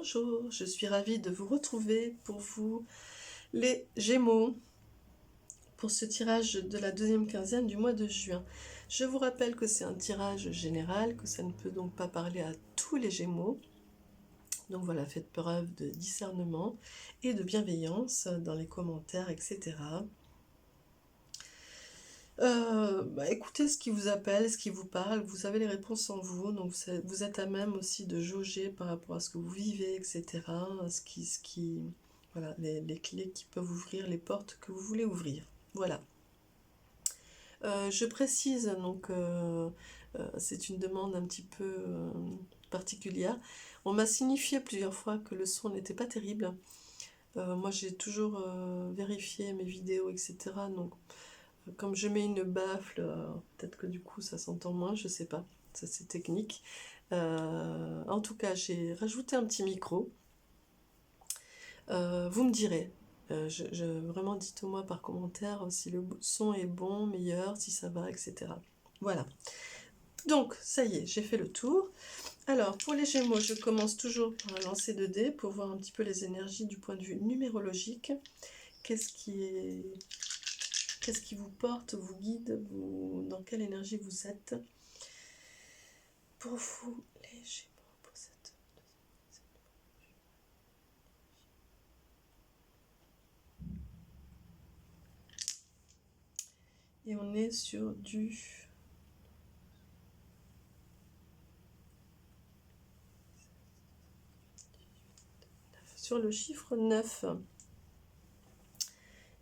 Bonjour, je suis ravie de vous retrouver pour vous, les Gémeaux, pour ce tirage de la deuxième quinzaine du mois de juin. Je vous rappelle que c'est un tirage général, que ça ne peut donc pas parler à tous les Gémeaux. Donc voilà, faites preuve de discernement et de bienveillance dans les commentaires, etc. Écoutez ce qui vous appelle, ce qui vous parle, vous avez les réponses en vous, donc vous êtes à même aussi de jauger par rapport à ce que vous vivez, etc. Voilà, les clés qui peuvent ouvrir les portes que vous voulez ouvrir. Voilà. Je précise, donc c'est une demande un petit peu particulière. On m'a signifié plusieurs fois que le son n'était pas terrible. Moi j'ai toujours vérifié mes vidéos, etc. Donc comme je mets une baffle, peut-être que du coup ça s'entend moins, je sais pas, ça c'est technique. En tout cas, j'ai rajouté un petit micro. Vous me direz, vraiment dites-moi par commentaire si le son est bon, meilleur, si ça va, etc. Voilà. Donc, ça y est, j'ai fait le tour. Alors, pour les Gémeaux, je commence toujours par un lancer de dés pour voir un petit peu les énergies du point de vue numérologique. Qu'est-ce qui vous porte, vous guide, dans quelle énergie vous êtes? Pour vous, les Gémeaux, pour cette... Et on est sur du... Sur le chiffre 9.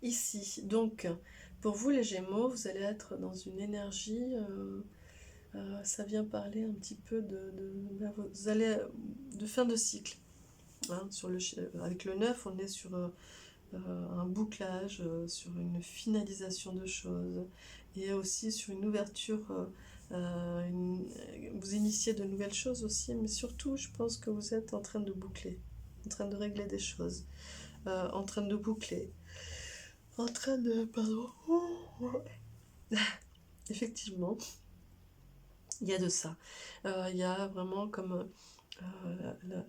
Ici, donc, pour vous les Gémeaux, vous allez être dans une énergie... ça vient parler un petit peu vous allez de fin de cycle. Hein, avec le 9, on est sur un bouclage, sur une finalisation de choses, et aussi sur une ouverture. Vous initiez de nouvelles choses aussi, mais surtout, je pense que vous êtes en train de boucler, en train de régler des choses, en train de boucler, en train de... Pardon. Effectivement, il y a de ça. Il y a vraiment comme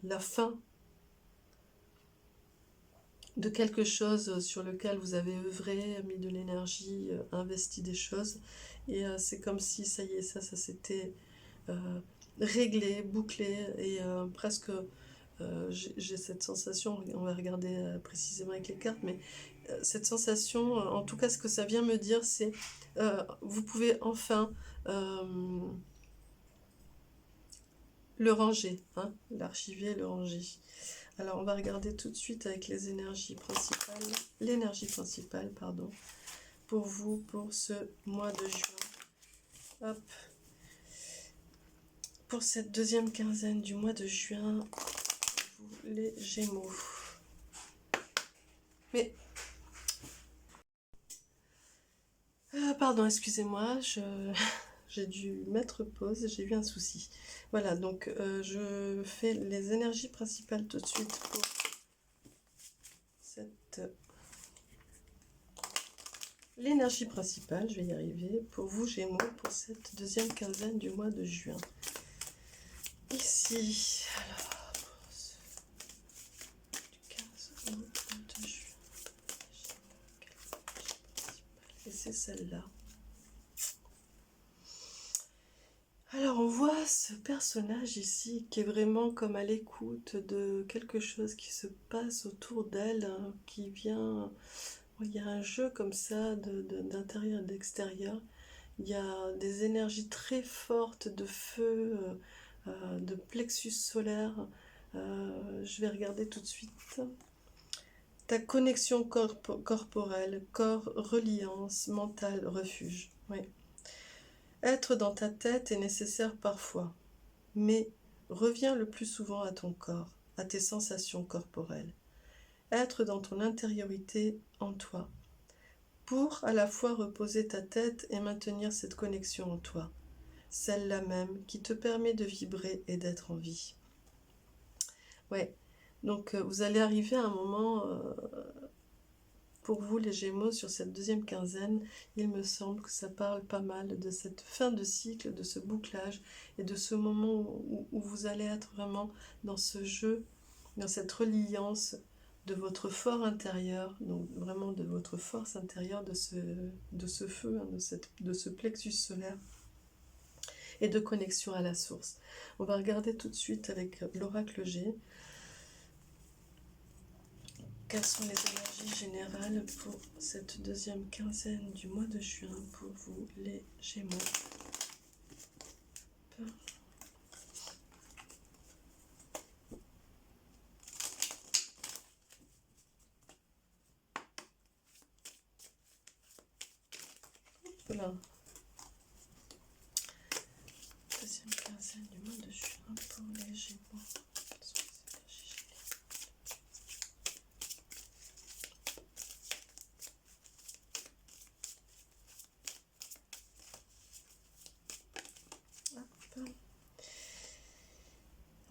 la fin de quelque chose sur lequel vous avez œuvré, mis de l'énergie, investi des choses. Et c'est comme si, ça y est, ça s'était réglé, bouclé, et presque... j'ai cette sensation, on va regarder précisément avec les cartes, mais cette sensation, en tout cas ce que ça vient me dire, c'est vous pouvez enfin le ranger, hein, l'archiver, le ranger. Alors on va regarder tout de suite avec les énergies principales, l'énergie principale, pardon, pour vous, pour ce mois de juin. Hop. Pour cette deuxième quinzaine du mois de juin, vous les Gémeaux. Mais... pardon, excusez-moi, j'ai dû mettre pause, j'ai eu un souci. Voilà, donc je fais les énergies principales tout de suite pour cette... L'énergie principale, je vais y arriver, pour vous Gémeaux, pour cette deuxième quinzaine du mois de juin. Ici, alors, du 15 au 22 juin, et c'est celle-là. Alors on voit ce personnage ici qui est vraiment comme à l'écoute de quelque chose qui se passe autour d'elle, hein, qui vient... Il y a un jeu comme ça d'intérieur et d'extérieur. Il y a des énergies très fortes de feu, de plexus solaire. Je vais regarder tout de suite. Ta connexion corporelle, corps, reliance, mentale, refuge. Oui. Être dans ta tête est nécessaire parfois, mais reviens le plus souvent à ton corps, à tes sensations corporelles. Être dans ton intériorité en toi, pour à la fois reposer ta tête et maintenir cette connexion en toi, celle-là même qui te permet de vibrer et d'être en vie. Ouais, donc vous allez arriver à un moment, pour vous les Gémeaux, sur cette deuxième quinzaine, il me semble que ça parle pas mal de cette fin de cycle, de ce bouclage, et de ce moment où vous allez être vraiment dans ce jeu dans cette reliance de votre fort intérieur, donc vraiment de votre force intérieure, de ce feu, hein, de ce plexus solaire, et de connexion à la source. On va regarder tout de suite avec l'oracle G quelles sont les énergies générales pour cette deuxième quinzaine du mois de juin pour vous les Gémeaux. Voilà. Deuxième quinzaine du mois de juin pour les Gémeaux.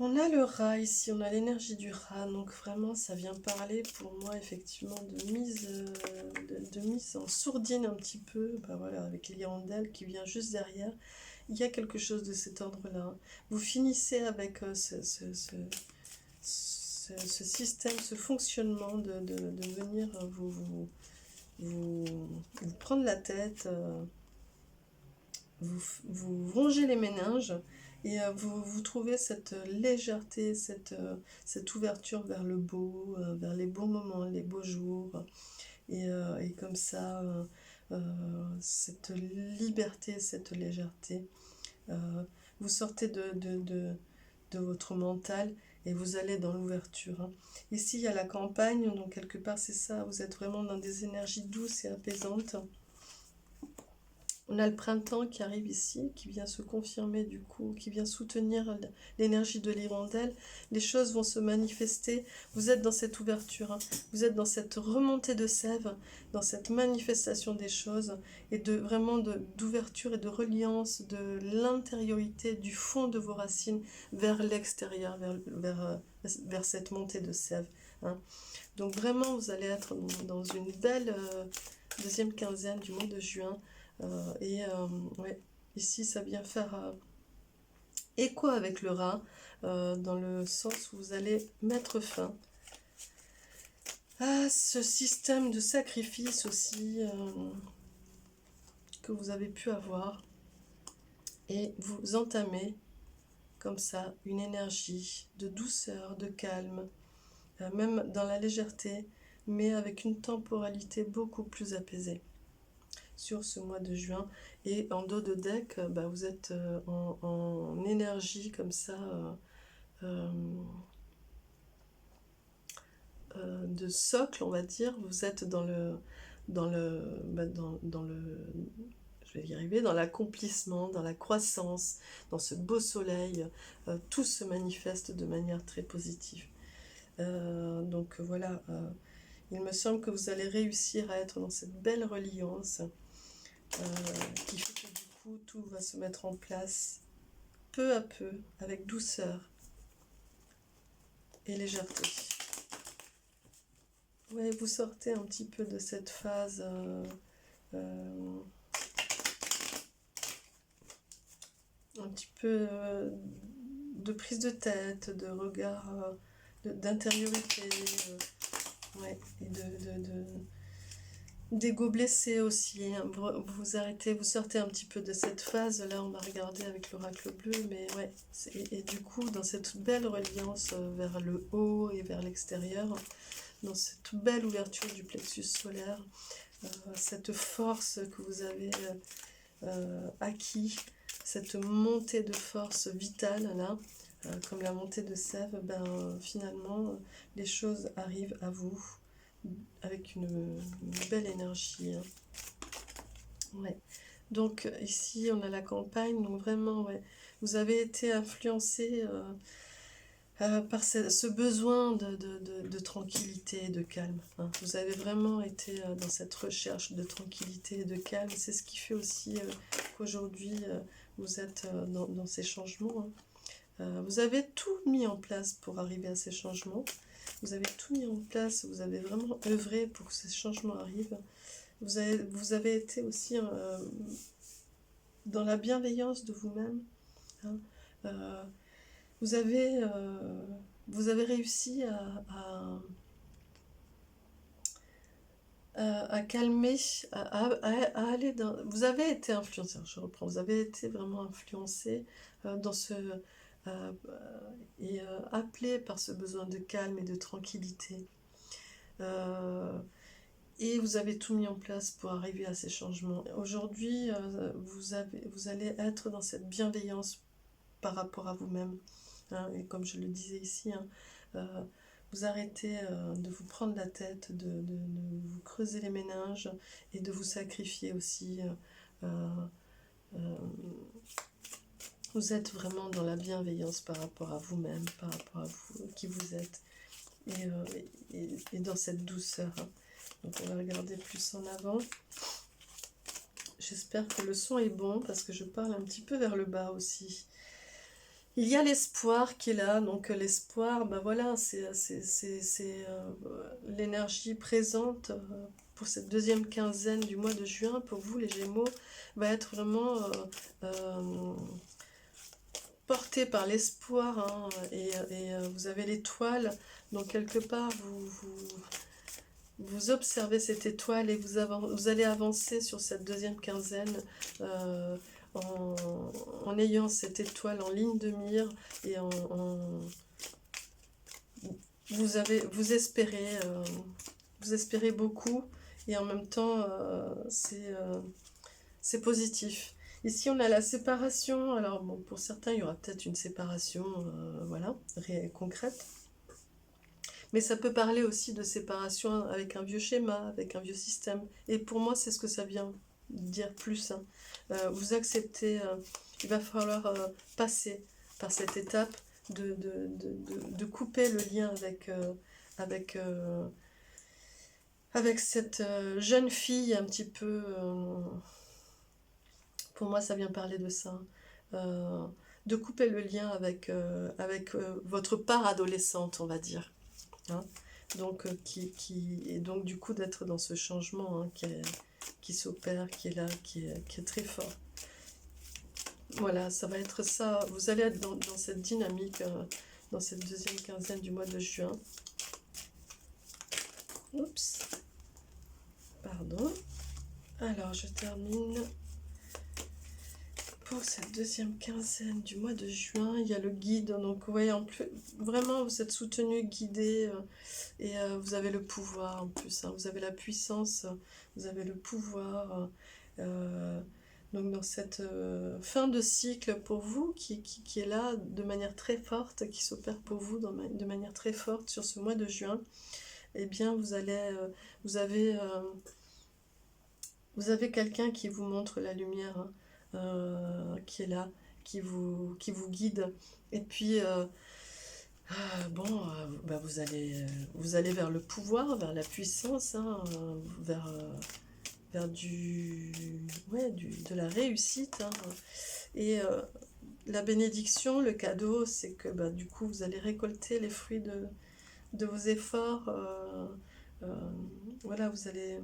On a le rat ici, on a l'énergie du rat, donc vraiment ça vient parler pour moi effectivement de mise en sourdine un petit peu, bah voilà, avec l'hirondelle qui vient juste derrière. Il y a quelque chose de cet ordre-là. Vous finissez avec ce système, ce fonctionnement de venir vous prendre la tête, vous rongez les méninges et vous trouvez cette légèreté, cette ouverture vers le beau, vers les beaux moments, les beaux jours. Et comme ça, cette liberté, cette légèreté. Vous sortez de votre mental et vous allez dans l'ouverture. Hein. Ici, il y a la campagne, donc quelque part, c'est ça. Vous êtes vraiment dans des énergies douces et apaisantes. On a le printemps qui arrive ici, qui vient se confirmer du coup, qui vient soutenir l'énergie de l'hirondelle. Les choses vont se manifester. Vous êtes dans cette ouverture, hein. Vous êtes dans cette remontée de sève, dans cette manifestation des choses, et vraiment d'ouverture et de reliance de l'intériorité, du fond de vos racines vers l'extérieur, vers cette montée de sève. Hein. Donc vraiment, vous allez être dans une belle deuxième quinzaine du mois de juin. Ouais, ici ça vient faire écho avec le rat, dans le sens où vous allez mettre fin à ce système de sacrifice aussi que vous avez pu avoir, et vous entamez comme ça une énergie de douceur, de calme, même dans la légèreté, mais avec une temporalité beaucoup plus apaisée sur ce mois de juin. Et en dos de deck, bah, vous êtes en énergie comme ça, de socle, on va dire. Vous êtes dans le je vais y arriver, dans l'accomplissement, dans la croissance, dans ce beau soleil. Tout se manifeste de manière très positive. Donc voilà, il me semble que vous allez réussir à être dans cette belle reliance qui fait que du coup tout va se mettre en place peu à peu, avec douceur et légèreté. Ouais, vous sortez un petit peu de cette phase un petit peu de prise de tête, de regard, d'intériorité, ouais, et d'ego blessé aussi. Hein. Vous arrêtez, vous sortez un petit peu de cette phase. Là, on va regarder avec l'oracle bleu, mais ouais. Et du coup, dans cette belle reliance vers le haut et vers l'extérieur, dans cette belle ouverture du plexus solaire, cette force que vous avez acquis, cette montée de force vitale, là, comme la montée de sève, ben, finalement, les choses arrivent à vous avec une belle énergie. Hein. Ouais. Donc ici on a la campagne, donc vraiment ouais, vous avez été influencé par ce besoin de tranquillité et de calme. Hein. Vous avez vraiment été dans cette recherche de tranquillité et de calme. C'est ce qui fait aussi qu'aujourd'hui vous êtes dans ces changements. Hein. Vous avez tout mis en place pour arriver à ces changements. Vous avez tout mis en place, vous avez vraiment œuvré pour que ces changements arrivent. Vous avez été aussi dans la bienveillance de vous-même. Hein. Vous avez vous avez réussi à calmer, à aller dans... Vous avez été influencé, je reprends, vous avez été vraiment influencé dans ce... et appelé par ce besoin de calme et de tranquillité. Et vous avez tout mis en place pour arriver à ces changements. Aujourd'hui, vous allez être dans cette bienveillance par rapport à vous-même. Hein, et comme je le disais ici, hein, vous arrêtez de vous prendre la tête, de vous creuser les méninges et de vous sacrifier aussi. Euh, vous êtes vraiment dans la bienveillance par rapport à vous-même, par rapport à vous, qui vous êtes, et dans cette douceur. Hein. Donc on va regarder plus en avant. J'espère que le son est bon parce que je parle un petit peu vers le bas aussi. Il y a l'espoir qui est là, donc l'espoir, ben voilà, c'est l'énergie présente pour cette deuxième quinzaine du mois de juin, pour vous les Gémeaux, va être vraiment portée par l'espoir, hein, et vous avez l'étoile, donc quelque part vous observez cette étoile et vous allez avancer sur cette deuxième quinzaine en ayant cette étoile en ligne de mire et vous espérez beaucoup et en même temps c'est positif. Ici on a la séparation, alors bon, pour certains il y aura peut-être une séparation voilà, concrète. Mais ça peut parler aussi de séparation avec un vieux schéma, avec un vieux système. Et pour moi, c'est ce que ça vient dire plus. Hein. Vous acceptez, il va falloir passer par cette étape de couper le lien avec cette jeune fille un petit peu... pour moi, ça vient parler de ça. De couper le lien avec votre part adolescente, on va dire. Hein, donc, et donc du coup d'être dans ce changement hein, qui s'opère, qui est là, qui est très fort. Voilà, ça va être ça. Vous allez être dans cette dynamique, dans cette deuxième quinzaine du mois de juin. Oups. Pardon. Alors, je termine. Pour cette deuxième quinzaine du mois de juin, il y a le guide. Donc, vous voyez, en plus, vraiment, vous êtes soutenu, guidé, et vous avez le pouvoir en plus. Hein, vous avez la puissance, vous avez le pouvoir. Donc, dans cette fin de cycle pour vous, qui est là de manière très forte, qui s'opère pour vous de manière très forte sur ce mois de juin, eh bien, vous avez quelqu'un qui vous montre la lumière. Hein, qui est là, qui vous guide. Et puis, bon, bah vous allez vers le pouvoir, vers la puissance, hein, vers de la réussite. Hein. Et la bénédiction, le cadeau, c'est que bah, du coup, vous allez récolter les fruits de vos efforts. Voilà, vous allez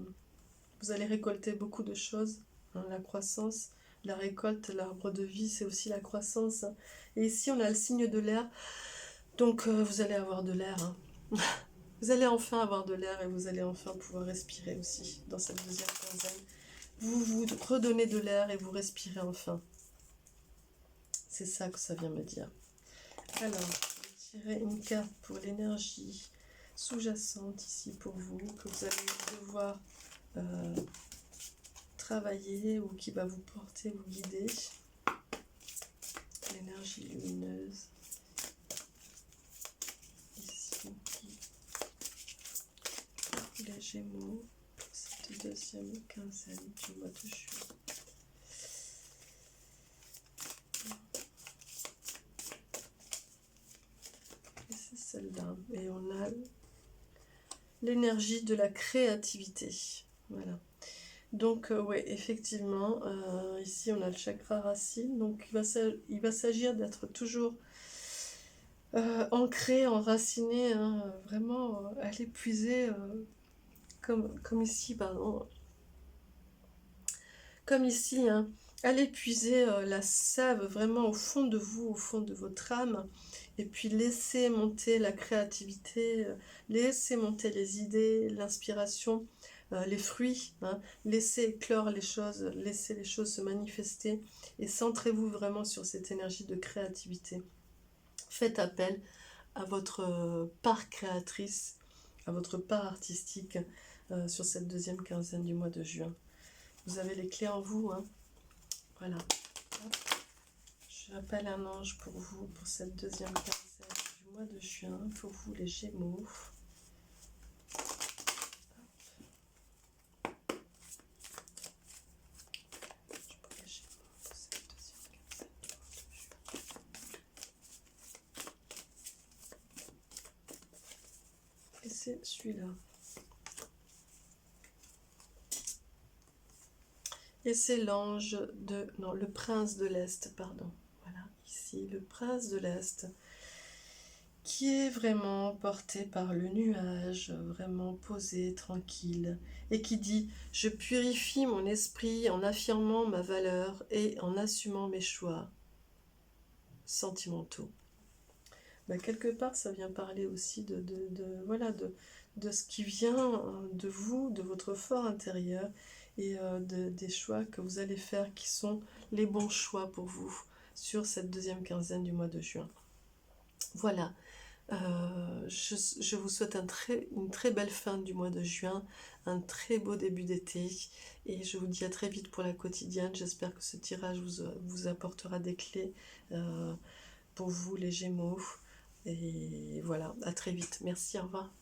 récolter beaucoup de choses. Hein, la croissance, la récolte, l'arbre de vie, c'est aussi la croissance. Et ici, on a le signe de l'air. Donc, vous allez avoir de l'air. Hein. Vous allez enfin avoir de l'air et vous allez enfin pouvoir respirer aussi dans cette deuxième quinzaine. Vous redonnez de l'air et vous respirez enfin. C'est ça que ça vient me dire. Alors, je vais tirer une carte pour l'énergie sous-jacente ici pour vous, que vous allez devoir travailler ou qui va vous porter, vous guider. L'énergie lumineuse. Ici, les Gémeaux, pour cette deuxième quinzaine du mois de juin. Et c'est celle-là. Et on a l'énergie de la créativité. Voilà. Donc, ouais, effectivement, ici on a le chakra racine, donc il va s'agir d'être toujours ancré, enraciné, hein, vraiment à l'épuiser, comme ici, pardon, comme ici, hein, à l'épuiser la sève vraiment au fond de vous, au fond de votre âme, Et puis laissez monter la créativité, laissez monter les idées, l'inspiration, les fruits, hein. Laissez éclore les choses, laissez les choses se manifester et centrez-vous vraiment sur cette énergie de créativité. Faites appel à votre part créatrice, à votre part artistique sur cette deuxième quinzaine du mois de juin. Vous avez les clés en vous, hein. Voilà. Hop. J'appelle un ange pour vous, pour cette deuxième quinzaine du mois de juin, pour vous les Gémeaux. Et c'est celui-là. Et c'est l'ange de... Non, le prince de l'Est, pardon. Voilà, ici, le prince de l'Est, qui est vraiment porté par le nuage, vraiment posé, tranquille, et qui dit « Je purifie mon esprit en affirmant ma valeur et en assumant mes choix sentimentaux. » Quelque part, ça vient parler aussi voilà, de ce qui vient de vous, de votre fort intérieur, et des choix que vous allez faire qui sont les bons choix pour vous sur cette deuxième quinzaine du mois de juin. Voilà, je vous souhaite une très belle fin du mois de juin, un très beau début d'été, et je vous dis à très vite pour la quotidienne. J'espère que ce tirage vous apportera des clés pour vous les Gémeaux, et voilà, à très vite. Merci, au revoir.